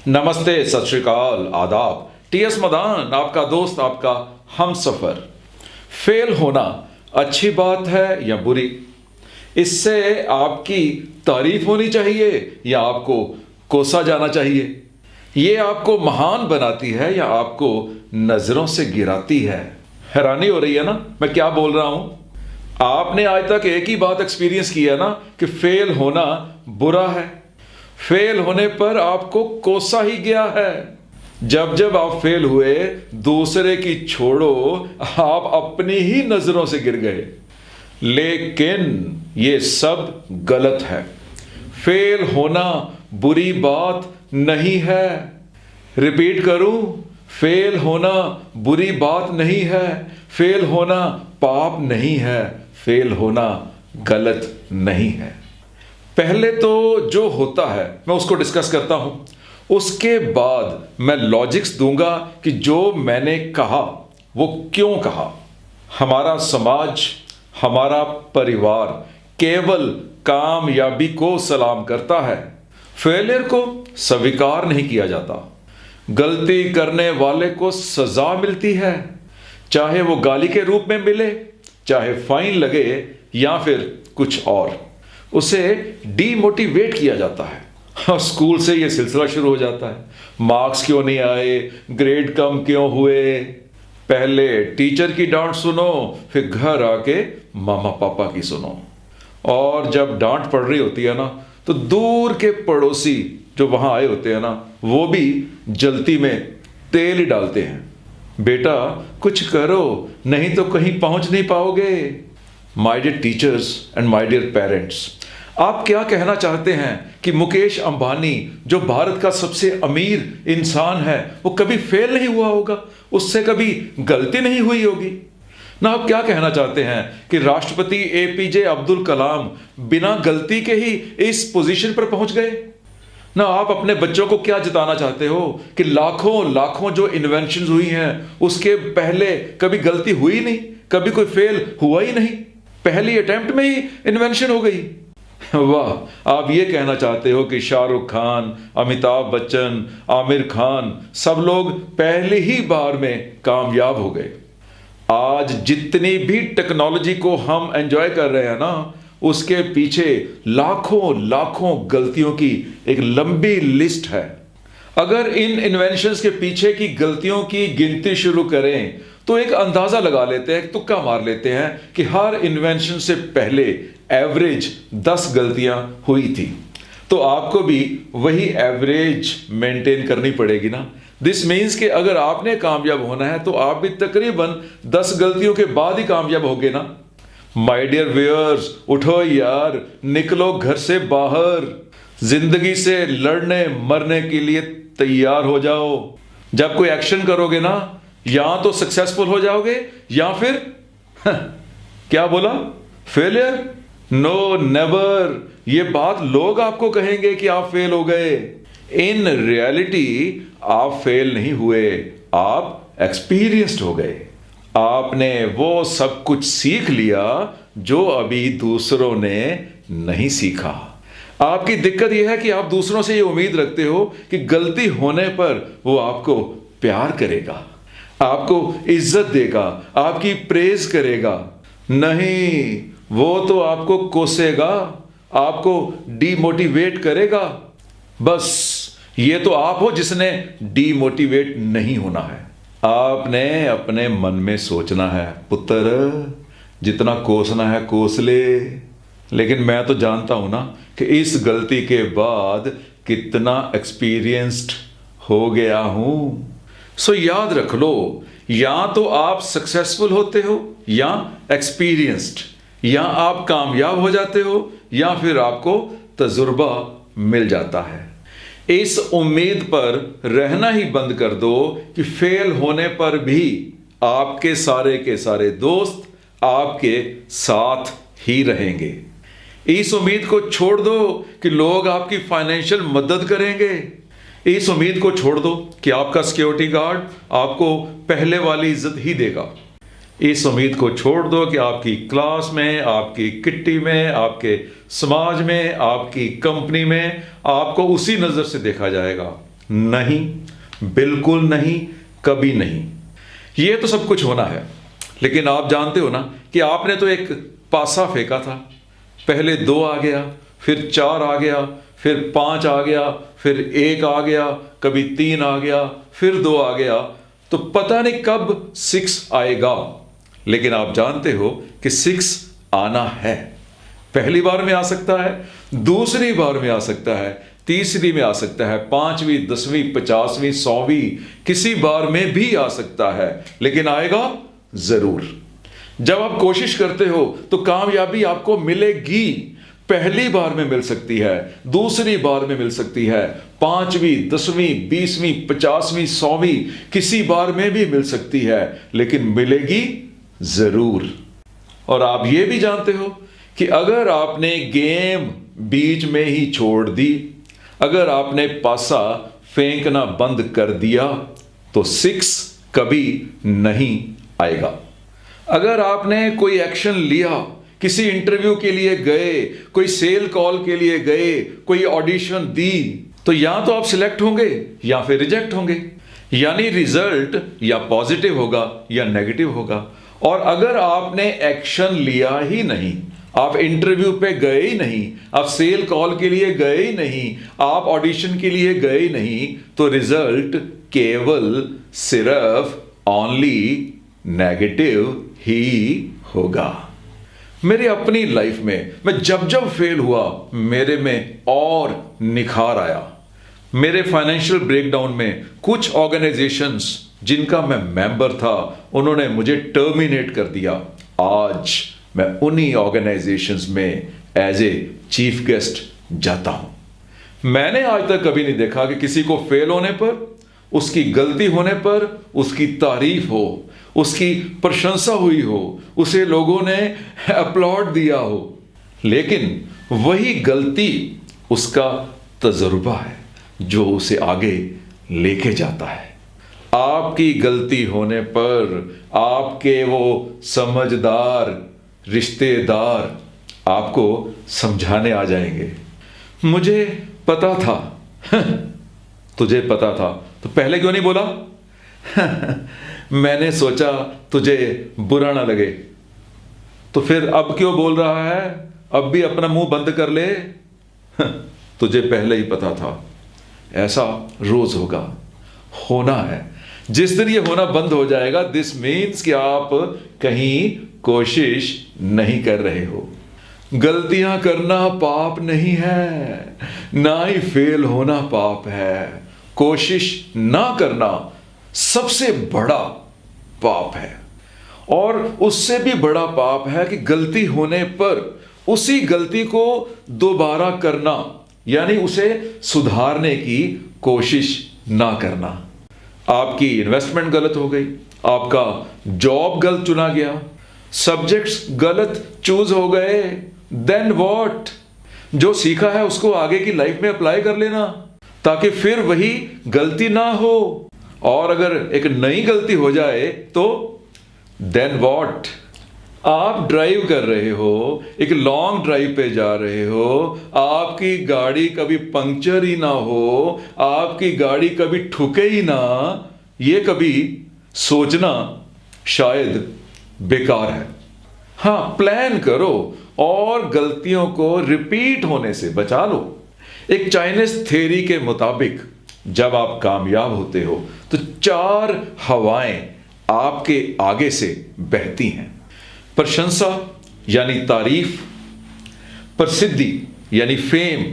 नमस्ते, सत श्री अकाल, आदाब। टीएस मदान आपका दोस्त, आपका हम सफर। फेल होना अच्छी बात है या बुरी? इससे आपकी तारीफ होनी चाहिए या आपको कोसा जाना चाहिए? ये आपको महान बनाती है या आपको नजरों से गिराती है? हैरानी हो रही है ना मैं क्या बोल रहा हूं? आपने आज तक एक ही बात एक्सपीरियंस किया है ना कि फेल होना बुरा है। फेल होने पर आपको कोसा ही गया है। जब जब आप फेल हुए, दूसरे की छोड़ो, आप अपनी ही नजरों से गिर गए। लेकिन ये सब गलत है। फेल होना बुरी बात नहीं है। रिपीट करूं, फेल होना बुरी बात नहीं है। फेल होना पाप नहीं है। फेल होना गलत नहीं है। पहले तो जो होता है मैं उसको डिस्कस करता हूं, उसके बाद मैं लॉजिक्स दूंगा कि जो मैंने कहा वो क्यों कहा। हमारा समाज, हमारा परिवार केवल कामयाबी को सलाम करता है, फेलियर को स्वीकार नहीं किया जाता। गलती करने वाले को सजा मिलती है, चाहे वो गाली के रूप में मिले, चाहे फाइन लगे या फिर कुछ और। उसे डीमोटिवेट किया जाता है और स्कूल से यह सिलसिला शुरू हो जाता है। मार्क्स क्यों नहीं आए, ग्रेड कम क्यों हुए। पहले टीचर की डांट सुनो, फिर घर आके मामा पापा की सुनो। और जब डांट पड़ रही होती है ना, तो दूर के पड़ोसी जो वहां आए होते हैं ना, वो भी जल्दी में तेल ही डालते हैं। बेटा कुछ करो, नहीं तो कहीं पहुंच नहीं पाओगे। My dear teachers and my dear parents, आप क्या कहना चाहते हैं कि मुकेश अंबानी, जो भारत का सबसे अमीर इंसान है, वो कभी फेल नहीं हुआ होगा? उससे कभी गलती नहीं हुई होगी ना? आप क्या कहना चाहते हैं कि राष्ट्रपति एपीजे अब्दुल कलाम बिना गलती के ही इस पोजीशन पर पहुंच गए ना? आप अपने बच्चों को क्या जिताना चाहते हो कि लाखों लाखों जो इन्वेंशंस हुई हैं उसके पहले कभी गलती हुई नहीं, कभी कोई फेल हुआ ही नहीं, पहली अटेम्प्ट में ही इन्वेंशन हो गई। वाह, आप ये कहना चाहते हो कि शाहरुख खान, अमिताभ बच्चन, आमिर खान, सब लोग पहली ही बार में कामयाब हो गए। आज जितनी भी टेक्नोलॉजी को हम एंजॉय कर रहे हैं ना, उसके पीछे लाखों लाखों गलतियों की एक लंबी लिस्ट है। अगर इन इन्वेंशंस के पीछे की गलतियों की गिनती शुरू करें तो एक अंदाजा लगा लेते हैं, तुक्का मार लेते हैं कि हर इन्वेंशन से पहले एवरेज 10 गलतियां हुई थी। तो आपको भी वही एवरेज मेंटेन करनी पड़ेगी ना। दिस मीन्स कि अगर आपने कामयाब होना है तो आप भी तकरीबन 10 गलतियों के बाद ही कामयाब होगे ना। माय डियर व्यूअर्स, उठो यार, निकलो घर से बाहर, जिंदगी से लड़ने मरने के लिए तैयार हो जाओ। जब कोई एक्शन करोगे ना, या तो सक्सेसफुल हो जाओगे या फिर क्या बोला, फेलियर? No, never. ये बात लोग आपको कहेंगे कि आप फेल हो गए। इन रियलिटी आप फेल नहीं हुए, आप एक्सपीरियंस्ड हो गए। आपने वो सब कुछ सीख लिया जो अभी दूसरों ने नहीं सीखा। आपकी दिक्कत यह है कि आप दूसरों से ये उम्मीद रखते हो कि गलती होने पर वो आपको प्यार करेगा, आपको इज्जत देगा, आपकी प्रेज करेगा। नहीं, वो तो आपको कोसेगा, आपको डीमोटिवेट करेगा। बस ये तो आप हो जिसने डीमोटिवेट नहीं होना है। आपने अपने मन में सोचना है, पुत्र जितना कोसना है कोस ले। लेकिन मैं तो जानता हूं ना कि इस गलती के बाद कितना एक्सपीरियंस्ड हो गया हूं। सो याद रख लो, या तो आप सक्सेसफुल होते हो या एक्सपीरियंस्ड, या आप कामयाब हो जाते हो या फिर आपको तजुर्बा मिल जाता है। इस उम्मीद पर रहना ही बंद कर दो कि फेल होने पर भी आपके सारे के सारे दोस्त आपके साथ ही रहेंगे। इस उम्मीद को छोड़ दो कि लोग आपकी फाइनेंशियल मदद करेंगे। इस उम्मीद को छोड़ दो कि आपका सिक्योरिटी गार्ड आपको पहले वाली इज्जत ही देगा। इस उम्मीद को छोड़ दो कि आपकी क्लास में, आपकी किट्टी में, आपके समाज में, आपकी कंपनी में आपको उसी नजर से देखा जाएगा। नहीं, बिल्कुल नहीं, कभी नहीं। ये तो सब कुछ होना है, लेकिन आप जानते हो ना कि आपने तो एक पासा फेंका था। पहले 2 आ गया, फिर 4 आ गया, फिर 5 आ गया, फिर 1 आ गया, कभी 3 आ गया, फिर 2 आ गया, तो पता नहीं कब 6 आएगा। लेकिन आप जानते हो कि 6 आना है। पहली बार में आ सकता है, दूसरी बार में आ सकता है, तीसरी में आ सकता है, 5वीं, 10वीं, 50वीं, 100वीं, किसी बार में भी आ सकता है, लेकिन आएगा जरूर। जब आप कोशिश करते हो तो कामयाबी आपको मिलेगी। पहली बार में मिल सकती है, दूसरी बार में मिल सकती है, 5वीं, 10वीं, 20वीं, 50वीं, 100वीं, किसी बार में भी मिल सकती है, लेकिन मिलेगी जरूर। और आप ये भी जानते हो कि अगर आपने गेम बीच में ही छोड़ दी, अगर आपने पासा फेंकना बंद कर दिया, तो 6 कभी नहीं आएगा। अगर आपने कोई एक्शन लिया, किसी इंटरव्यू के लिए गए, कोई सेल कॉल के लिए गए, कोई ऑडिशन दी, तो या तो आप सिलेक्ट होंगे या फिर रिजेक्ट होंगे। यानी रिजल्ट या पॉजिटिव होगा या नेगेटिव होगा। और अगर आपने एक्शन लिया ही नहीं, आप इंटरव्यू पे गए ही नहीं, आप सेल कॉल के लिए गए ही नहीं, आप ऑडिशन के लिए गए ही नहीं, तो रिजल्ट केवल सिर्फ ओनली नेगेटिव ही होगा। मेरी अपनी लाइफ में मैं जब जब फेल हुआ, मेरे में और निखार आया। मेरे फाइनेंशियल ब्रेकडाउन में कुछ ऑर्गेनाइजेशंस जिनका मैं मेंबर था, उन्होंने मुझे टर्मिनेट कर दिया। आज मैं उन्हीं ऑर्गेनाइजेशंस में एज ए चीफ गेस्ट जाता हूं। मैंने आज तक कभी नहीं देखा कि किसी को फेल होने पर, उसकी गलती होने पर उसकी तारीफ हो, उसकी प्रशंसा हुई हो, उसे लोगों ने अपलॉड दिया हो। लेकिन वही गलती उसका तजुर्बा है जो उसे आगे लेके जाता है। आपकी गलती होने पर आपके वो समझदार रिश्तेदार आपको समझाने आ जाएंगे। मुझे पता था। तुझे पता था तो पहले क्यों नहीं बोला? मैंने सोचा तुझे बुरा ना लगे। तो फिर अब क्यों बोल रहा है? अब भी अपना मुंह बंद कर ले। तुझे पहले ही पता था ऐसा रोज होगा, होना है। जिस दिन ये होना बंद हो जाएगा, दिस मीन्स कि आप कहीं कोशिश नहीं कर रहे हो। गलतियां करना पाप नहीं है, ना ही फेल होना पाप है। कोशिश ना करना सबसे बड़ा पाप है। और उससे भी बड़ा पाप है कि गलती होने पर उसी गलती को दोबारा करना, यानी उसे सुधारने की कोशिश ना करना। आपकी इन्वेस्टमेंट गलत हो गई, आपका जॉब गलत चुना गया, सब्जेक्ट्स गलत चूज हो गए, देन व्हाट? जो सीखा है उसको आगे की लाइफ में अप्लाई कर लेना, ताकि फिर वही गलती ना हो। और अगर एक नई गलती हो जाए तो देन व्हाट? आप ड्राइव कर रहे हो, एक लॉन्ग ड्राइव पे जा रहे हो, आपकी गाड़ी कभी पंक्चर ही ना हो, आपकी गाड़ी कभी ठुके ही ना, ये कभी सोचना शायद बेकार है। हाँ, प्लान करो और गलतियों को रिपीट होने से बचा लो। एक चाइनीज थ्योरी के मुताबिक जब आप कामयाब होते हो तो 4 हवाएं आपके आगे से बहती हैं। प्रशंसा यानी तारीफ, प्रसिद्धि यानी फेम,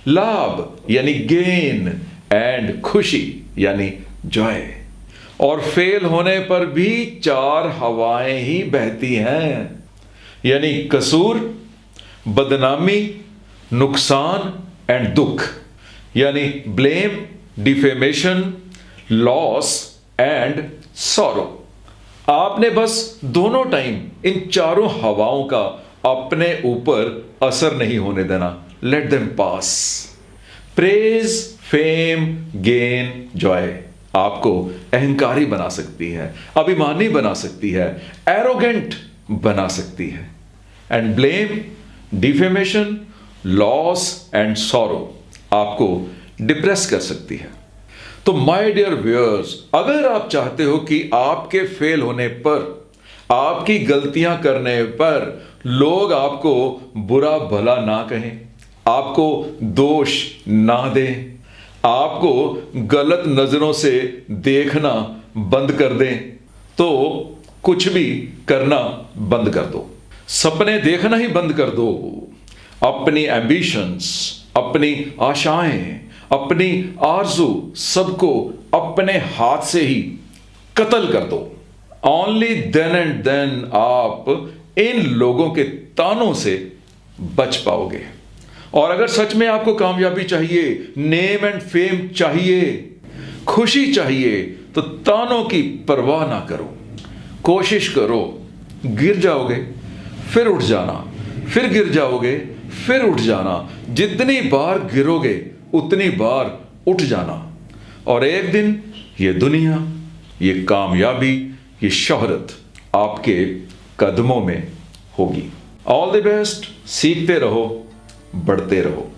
लाभ यानी गेन, एंड खुशी यानी जॉय। और फेल होने पर भी 4 हवाएं ही बहती हैं, यानी कसूर, बदनामी, नुकसान एंड दुख, यानी blame, defamation, loss and sorrow. आपने बस दोनों टाइम इन 4 हवाओं का अपने ऊपर असर नहीं होने देना। Let them pass. Praise, fame, gain, Joy आपको अहंकारी बना सकती है, अभिमानी बना सकती है, एरोगेंट बना सकती है। And blame, defamation, loss and sorrow आपको डिप्रेस कर सकती है। तो माय डियर व्यूअर्स, अगर आप चाहते हो कि आपके फेल होने पर, आपकी गलतियां करने पर लोग आपको बुरा भला ना कहें, आपको दोष ना दें, आपको गलत नजरों से देखना बंद कर दें, तो कुछ भी करना बंद कर दो। सपने देखना ही बंद कर दो। अपनी एम्बिशंस, अपनी आशाएं, अपनी आरजू सबको अपने हाथ से ही कत्ल कर दो। ओनली देन एंड देन आप इन लोगों के तानों से बच पाओगे। और अगर सच में आपको कामयाबी चाहिए, नेम एंड फेम चाहिए, खुशी चाहिए, तो तानों की परवाह ना करो, कोशिश करो। गिर जाओगे फिर उठ जाना, फिर गिर जाओगे फिर उठ जाना। जितनी बार गिरोगे उतनी बार उठ जाना, और एक दिन ये दुनिया, ये कामयाबी, ये शोहरत आपके कदमों में होगी। All the best. सीखते रहो, बढ़ते रहो।